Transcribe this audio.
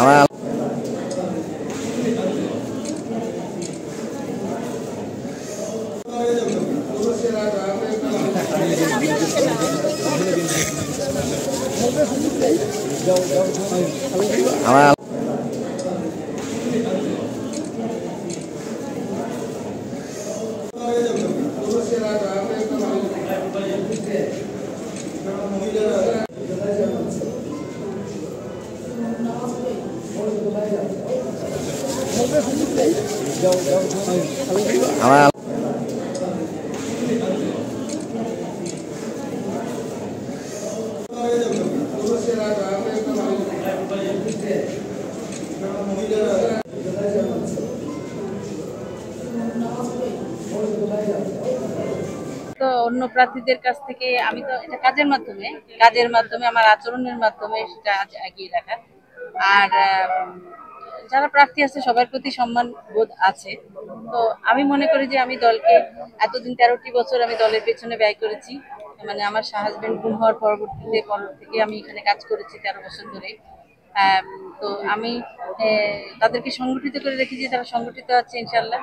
আমার আমার আমার তো অন্য প্রার্থীদের কাছ থেকে আমি তো এটা কাজের মাধ্যমে আমার আচরণের মাধ্যমে সেটা এগিয়ে রাখা। আর যারা প্রার্থী আছে সবার প্রতি সম্মান বোধ আছে। তো আমি মনে করি যে আমি দলকে এতদিন 13টি বছর আমি দলের পেছনে ব্যয় করেছি। মানে আমার হাজবেন্ড গুম হওয়ার পর থেকে আমি এখানে কাজ করেছি 13 বছর ধরে। তো আমি তাদেরকে সংগঠিত করে রেখেছি, তারা সংগঠিত আছে ইনশাল্লাহ।